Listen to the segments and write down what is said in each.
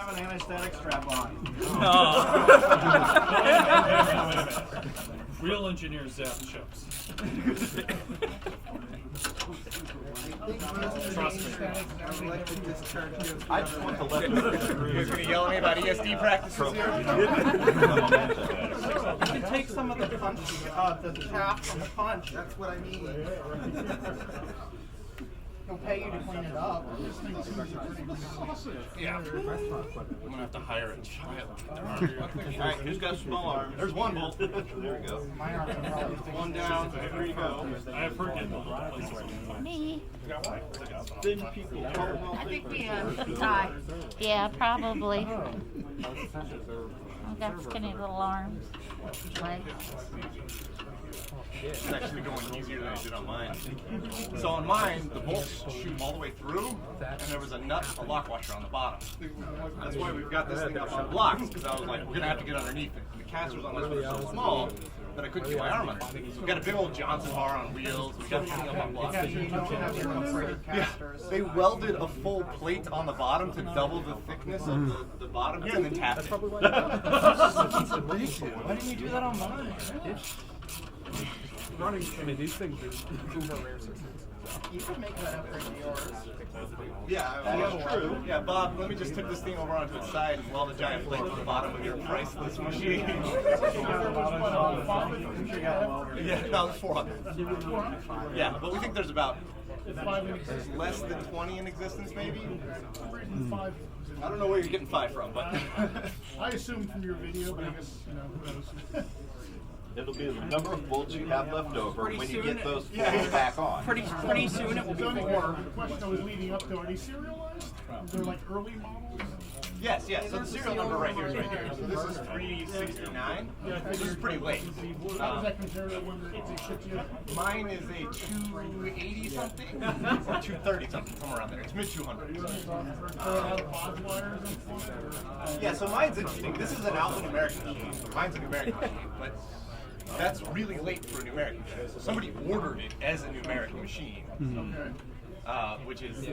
have an anti-static strap on. Real engineers zap ships. Trust me. I just want to let you guys gonna yell at me about ESD practices here? You can take some of the punch, the chaff from the punch. That's what I mean. He'll pay you to clean it up. Yeah. I'm gonna have to hire a child. Alright, who's got small arms? There's one bolt. There we go. My arms are probably One down. There you go. I have forget multiple places. Me. Thin people. I think we tie. Yeah, probably. I've got skinny little arms. Legs. It's actually going easier than I did on mine. So on mine, the bolts shoot all the way through, and there was a lock washer on the bottom. That's why we've got this thing up on blocks, because I was like, we're gonna have to get underneath it. And the casters on this one are so small that I couldn't get my arm on it. So we've got a big old Johnson bar on wheels. We got everything up on blocks. Yeah, they welded a full plate on the bottom to double the thickness of the bottom here, and then tapped it. Why didn't you do that on mine? Running, I mean, these things are uber rare systems. You could make that upgrade to yours. Yeah, that's true. Yeah, Bob, let me just tip this thing over onto its side and weld a giant plate to the bottom of your priceless machine. Yeah, no, it's 400. Yeah, but we think there's about less than 20 in existence, maybe? I don't know where you're getting 5 from, but... I assume from your video, but I guess, who knows. It'll be the number of bolts you have left over Pretty when you soon get those it- bolts back on. Pretty soon it will be 4. The question I was leading up to, are these serialized? Is there like early models? Yes, yes. So the serial number right here is right here. So this is 369. This is pretty late. How does that compare to when they shipped you? Mine is a 280 something or 230 something, somewhere around there. It's mid 200s. Yeah, so mine's interesting. This is an alphanumeric machine. Mine's a numeric machine, but that's really late for a numeric machine. So somebody ordered it as a numeric machine. Which is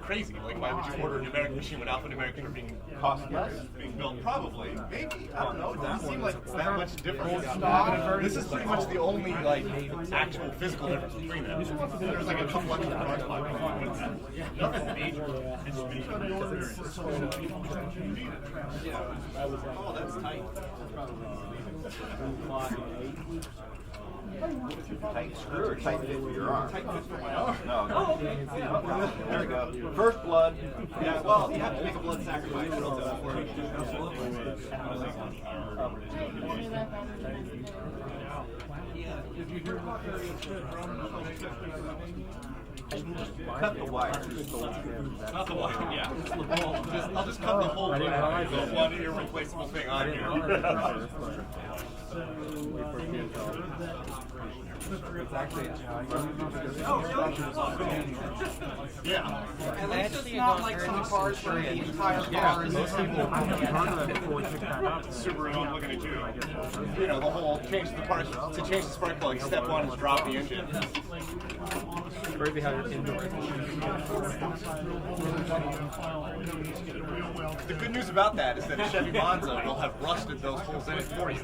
crazy. Like, why would you order a numeric machine when alphanumerics are being built? Probably, maybe. I don't know. It doesn't seem like it's that much different. This is pretty much the only like actual physical difference between them. There's like a couple extra parts. Nothing major. Oh, that's tight. Tight screw or tight fit for your arm? Tight fit for my arm. No. There we go. First blood. Yeah, well, you have to make a blood sacrifice. Cut the wire. Not the wire, yeah. I'll just cut the whole one irreplaceable thing on here. Yeah. At least it's not like some cars where the entire car is Subaru, I'm looking at you. You know, the whole change the parts to change the spark plug. Step 1 is drop the engine. Crazy how you're indoor. The good news about that is that a Chevy Monza will have rusted those holes in it for you.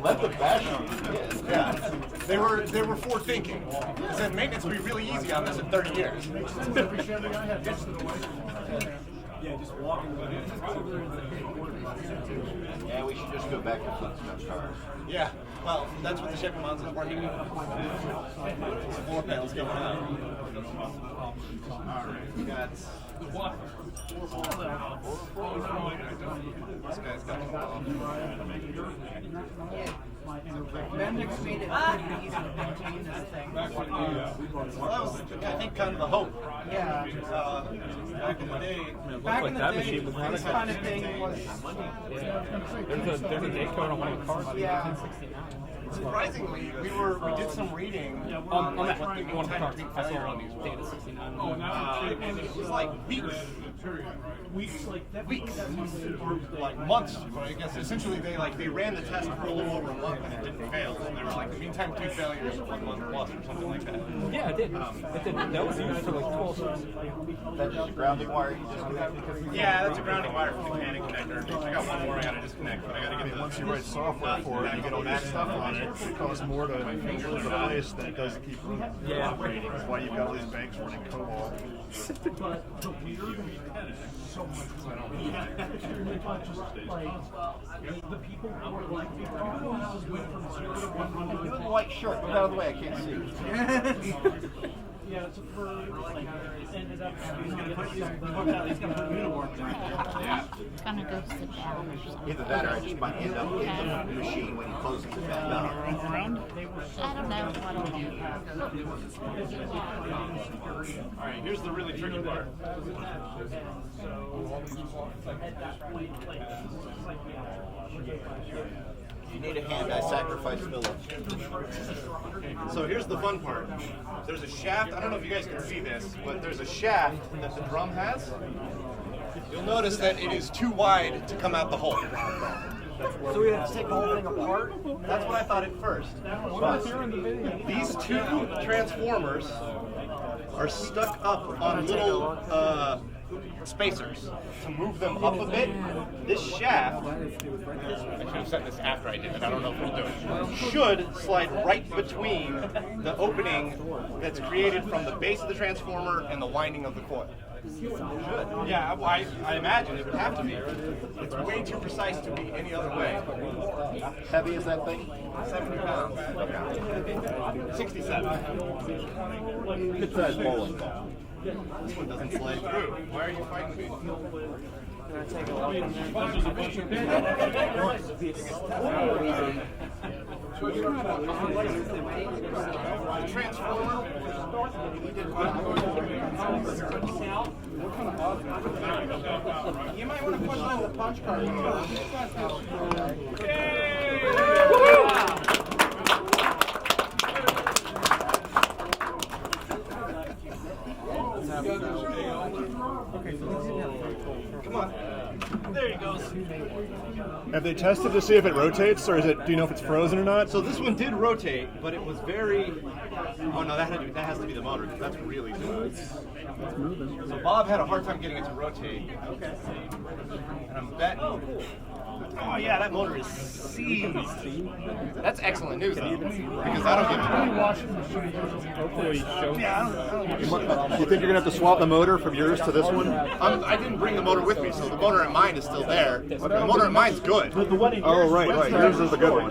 Let the bash on. Yeah, they were forward-thinking. They said maintenance will be really easy on this in 30 years. Yeah, just walking with it. Yeah, we should just go back to Flintstone cars. Yeah, well, that's what the Chevy Monza is working on. Some floor panels going out. We got. This guy's got Bendix made it pretty easy to maintain this thing. well, that was, I think, kind of the hope. Yeah. Back in the day. Back in the that day, machine was this kind of thing was. There's a date code on one of the cars. Yeah. Surprisingly, we did some reading On like, that what the one time to I failure saw on these Data was. 69. And it was like weeks, or like months. But I guess essentially they ran the test for a little over a month and it didn't fail. So they were like the mean time between failures was 1 month plus or something like that. Yeah, it did. It did. That was used for like 12 months. That's just a grounding wire you just connect. Yeah, that's a grounding wire for the Canon connector. I got one more I gotta disconnect, but I gotta get Once you write software for it, you get all that stuff on it. It costs more to put the place than it does to keep upgrading. That's why you've got all these banks running COBOL. You're in the white shirt. Get out of the way. I can't see. Yeah, it's a fur. Ended up. It's gonna go sit down or something. Either that or I just might end up in the machine when he closes it back up. I don't know what'll do. All right, here's the really tricky part. If you need a hand, I sacrifice Philip. So here's the fun part. There's a shaft. I don't know if you guys can see this, but there's a shaft that the drum has. You'll notice that it is too wide to come out the hole. So we have to take the whole thing apart? That's what I thought at first. But these two transformers are stuck up on little spacers. To move them up a bit, this shaft, I should have said this after I did it, I don't know if it'll do it, should slide right between the opening that's created from the base of the transformer and the winding of the coil. Should. Yeah, I imagine it would have to be. It's way too precise to be any other way. How heavy is that thing? 70 pounds. 67. Good size bowling ball. This one doesn't slide through. Why are you fighting me? The transformer. You might want to push on the punch card. Come on. There he goes. Have they tested to see if it rotates, or is it? Do you know if it's frozen or not? So this one did rotate, but it was very. Oh no, that has to be the motor. That's really good. So Bob had a hard time getting it to rotate. Okay. And I'm betting. Oh yeah, that motor is seized. That's excellent news though, because I don't get Hopefully, You think you're gonna have to swap the motor from yours to this one? I didn't bring the motor with me, so the motor in mine is still there. The motor in mine's good. Oh, right. Yours is the good one.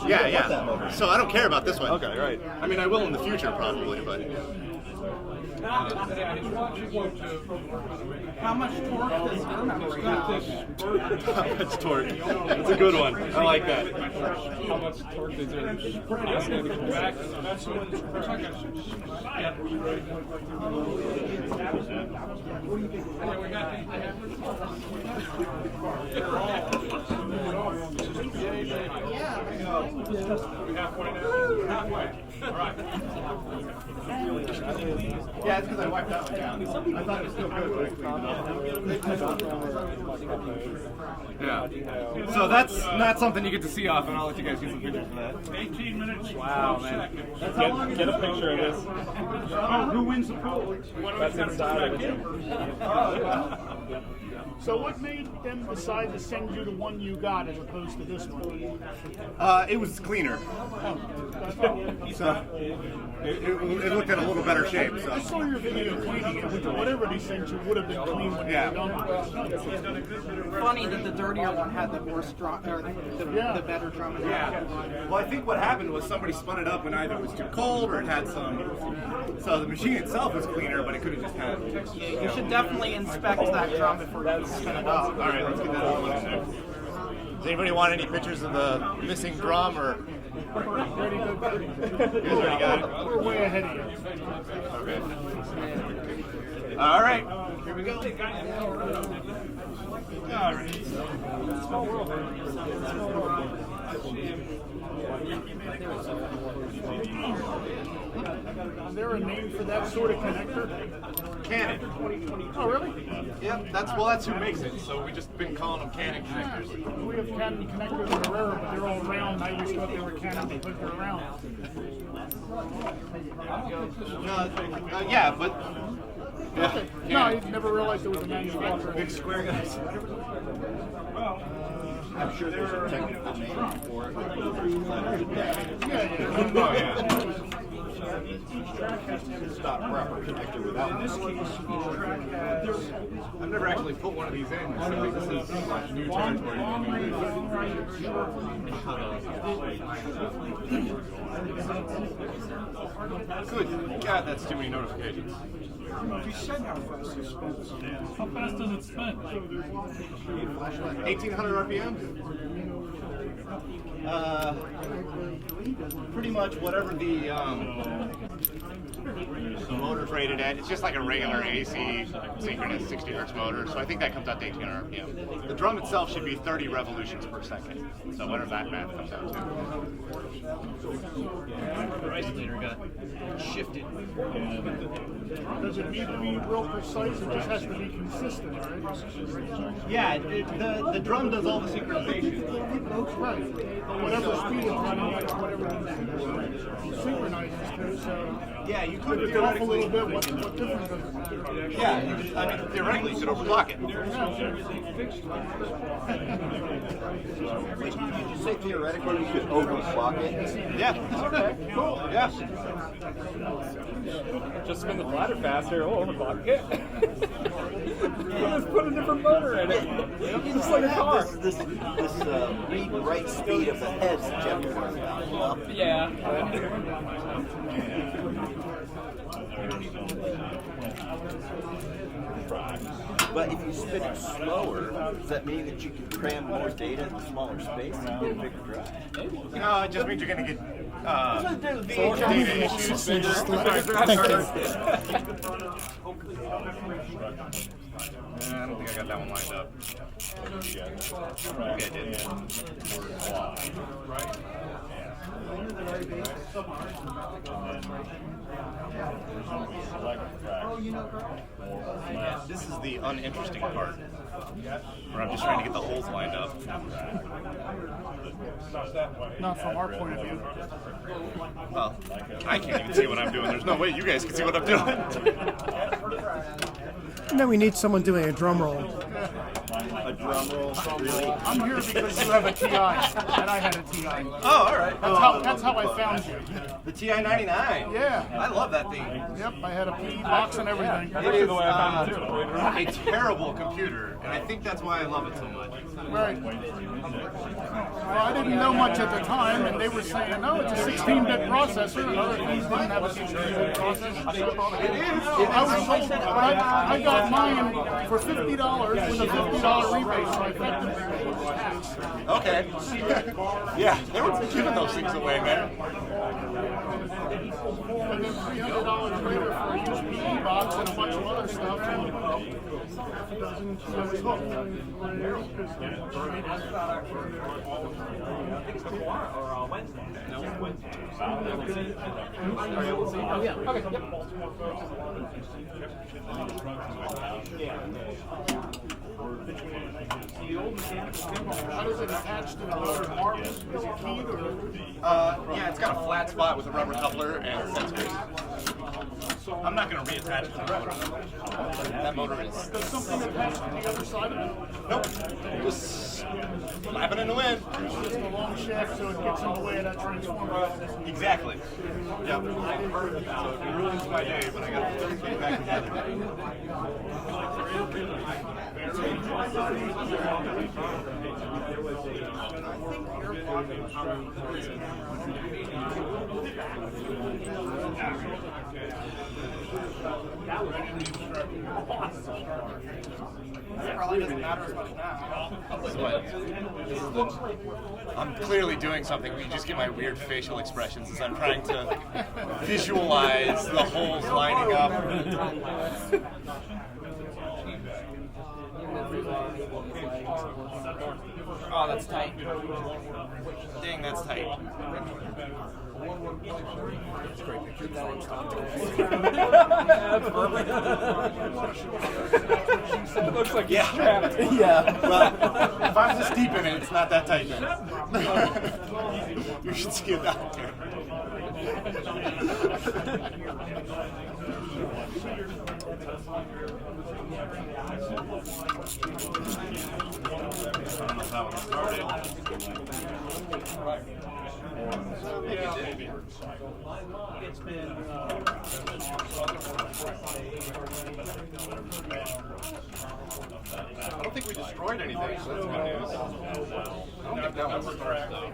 Yeah, yeah. So I don't care about this one. Okay, right. I mean, I will in the future probably, but. How much torque does your memory have? That's torque. It's a good one. I like that. how much torque is there? Yeah, it's because I wiped that one down. I thought it was still good. Yeah. So that's not something you get to see often. I'll let you guys see some pictures of that. 18 minutes. Wow, man. Get a picture of this. Oh, who wins the pool? That's inside of it. So what made them decide to send you the one you got as opposed to this one? It was cleaner. So it looked in a little better shape. I So saw your video cleaning it, which whatever they sent you would have been clean when Yeah. you were done. Funny that the dirtier one had the more strong, or the better drum. yeah. Well, I think what happened was somebody spun it up when either it was too cold or it had some. So the machine itself was cleaner, but it could have just had. Yeah, you should definitely inspect that drum before you spin it up. All right, let's get that other one in there. Does anybody want any pictures of the missing drum or? You guys already got it. We're way ahead of you. Okay. All right, here we go. All right. Is there a name for that sort of connector? Canon. Oh, really? Yep, that's who makes it. So we just been calling them Canon connectors. We have Canon connectors in Herrera, but they're all round. I always thought they were Canon because they're round. Yeah, but Okay. No, I never realized there was a manufacturer. big square guys. I'm sure there's a technical name for it. Oh yeah. It's not proper connector without this. I've never actually put one of these in, so this is new territory for me. Good God, that's too many notifications. You said how fast it spins. How fast does it spin? 1,800 RPM? Pretty much whatever the Motor's rated at. It's just like a regular AC synchronous 60 hertz motor, so I think that comes out to 1,800 RPM. The drum itself should be 30 revolutions per second, so whatever that math comes out to. The isolator got shifted. Does it need to be real precise? It just has to be consistent, right? Yeah, the drum does all the synchronization. Right. But whatever speed it's running at, whatever it synchronizes to, so Yeah, you if could it's off a little theoretically. bit, what difference does it make? Yeah, I mean theoretically you could overclock it. Wait, did you say theoretically you could overclock it? Yeah. Okay. Cool. Yeah. Just spin the bladder faster. Oh, overclock it. Just put a different motor in it. Just like a car. This read write speed of the heads that Jeff was worried about. You know? Yeah. But if you spin it slower, does that mean that you can cram more data in a smaller space and get a bigger drive? No, it just means you're going to get data issues. I don't think I got that one lined up. Okay, I did. This is the uninteresting part, where I'm just trying to get the holes lined up. Not from our point of view. Well, I can't even see what I'm doing. There's no way you guys can see what I'm doing. And then we need someone doing a drum roll. A drum roll, really? I'm here because you have a TI, and I had a TI. Oh, all right. That's how I found you. The TI-99. Yeah. I love that thing. Yep, I had a PE box and everything. It is a terrible computer, and I think that's why I love it so much. Right. Well, I didn't know much at the time, and they were saying, no, it's a 16-bit processor, and other things didn't have a 16-bit processor. It is. I was told, I got mine for $50 with a $50 rebate, so I effectively paid tax. Okay. Yeah, they were giving those things away, man. And then $300 later for a used PE box and a bunch of other stuff. And I was hooked. How does it attach to the motor? Is it keyed or? Yeah, it's got a flat spot with a rubber coupler and sensors. I'm not going to reattach it to the motor. That motor is... Does something attach to the other side of it? Nope. Just flapping in the wind. Just a long shaft so it gets in the way of that transformer. Exactly. Yep. So it ruins my day, but I got to put it back together. Probably doesn't matter as much now. I'm clearly doing something where you just get my weird facial expressions as I'm trying to visualize the holes lining up. Oh, that's tight. Dang, that's tight. It looks like Yeah. trapped. Yeah. Well, if I'm just deep in it, it's not that tight then. You should see it out there. I don't think we destroyed anything, so that's good news. I don't think that was started though.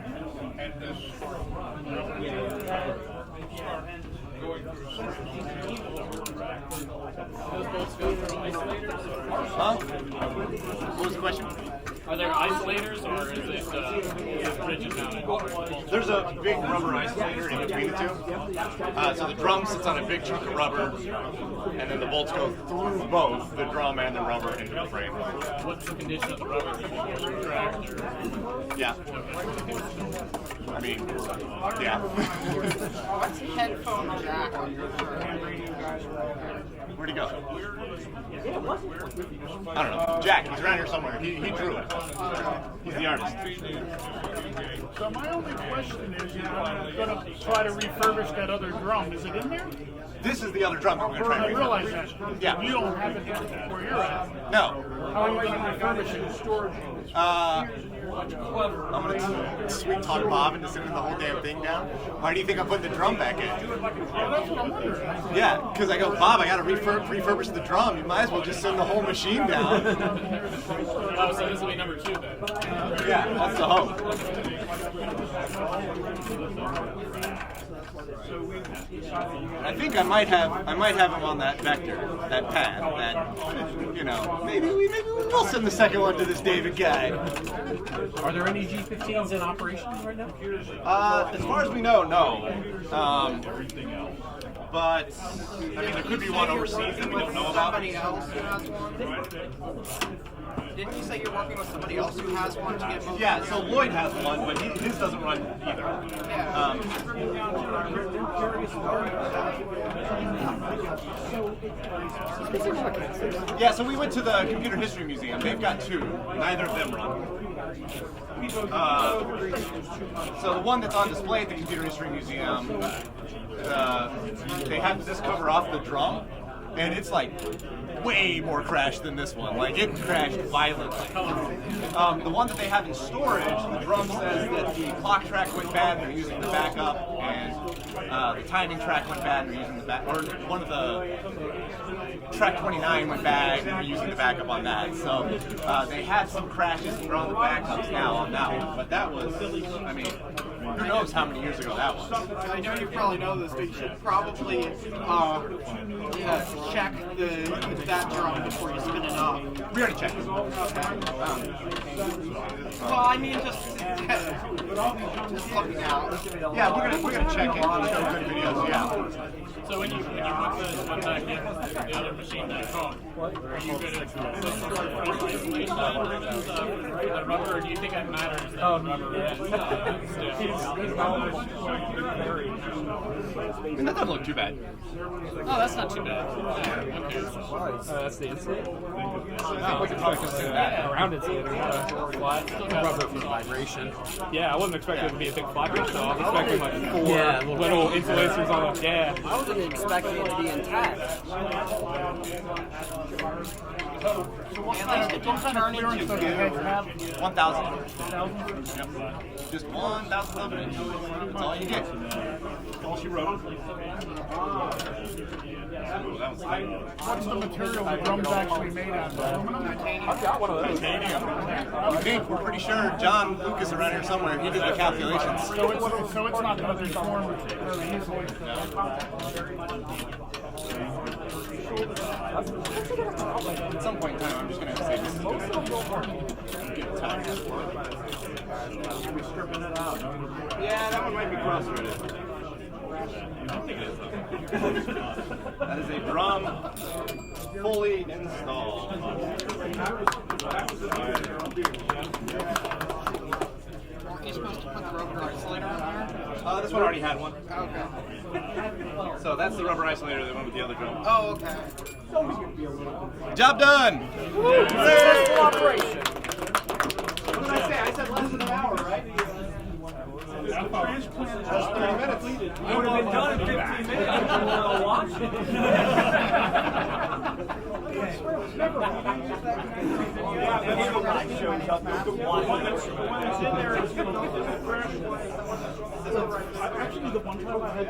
Huh? What was the question? Are there isolators or is it rigid mounted? There's a big rubber isolator in between the two. So the drum sits on a big chunk of rubber, and then the bolts go through both the drum and the rubber into the frame. What's the condition of the rubber? Cracked or? Yeah. I mean, yeah. What's the headphone jack on your Where'd he go? I don't know. Jack, he's around here somewhere. He drew it. He's the artist. So my only question is, I'm going to try to refurbish that other drum. Is it in there? This is the other drum I'm going to try I and realize refurbish. that. Yeah. You don't have it where you're at. No. How are you going to refurbish it in storage? I'm going to sweet talk Bob into sending the whole damn thing down. Why do you think I'm putting the drum back in? Well, that's what I'm wondering. Yeah, because I go, Bob, I got to refurbish the drum. You might as well just send the whole machine down. Oh, so this will be number 2 then. Yeah, that's the hope. I think I might have him on that vector, that pad, that, you know, maybe we will send the second one to this David guy. Are there any G-15s in operation right now? As far as we know, no. But I mean, there could be one overseas that we don't know about. Somebody else who has one? Didn't you say you're working with somebody else who has one to get both? Yeah, so Lloyd has one, but his doesn't run either. Yeah, so we went to the Computer History Museum. They've got 2. Neither of them run. So the one that's on display at the Computer History Museum, they have this cover off the drum, and it's like way more crashed than this one. Like, it crashed violently. The one that they have in storage, the drum says that the clock track went bad and they're using the backup, and the timing track went bad and they're using the back, or one of the track 29 went bad and they're using the backup on that. So they had some crashes and they're on the backups now on that one. But that was, I mean, who knows how many years ago that was. I know you probably know this, but you should probably check that drum before you spin it up. We already checked it. Well, I mean, just looking out. Yeah, we're gonna check it. Show good videos. Yeah. So when you put the one back in the other machine back on, are you going to isolation the rubber, or do you think it matters that the rubber I mean, that doesn't look too bad. Oh, that's not too bad. Okay. That's the insulator. I wasn't expecting that around insulator. Flat rubber for vibration. Yeah, I wasn't expecting it to be a big flat piece, so I was expecting like 4 little insulators on it. Yeah. I wasn't expecting it to be intact. So what kind of clearance does the head have? 1,000. Yep. Just 1,000 inch. That's all you get. That's all she wrote. Ooh, that was tight. What's the material the drum's actually made out of? Aluminum? I've got one of those. I think we're pretty sure John Lucas around here somewhere. He did the calculations. So it's not going to deform very easily. At some point in time, I'm just going to have to say this is good. Get it tight. Yeah, that one might be cross-threaded. I don't think it is, though. That is a drum fully installed. Aren't you supposed to put the rubber isolator in there? This one already had one. Okay. So that's the rubber isolator that went with the other drum. Oh, okay. Job done! Successful operation. What did I say? I said less than an hour, right? Just 30 minutes. I would have been done in 15 minutes. I want to watch it. Actually, the one time I had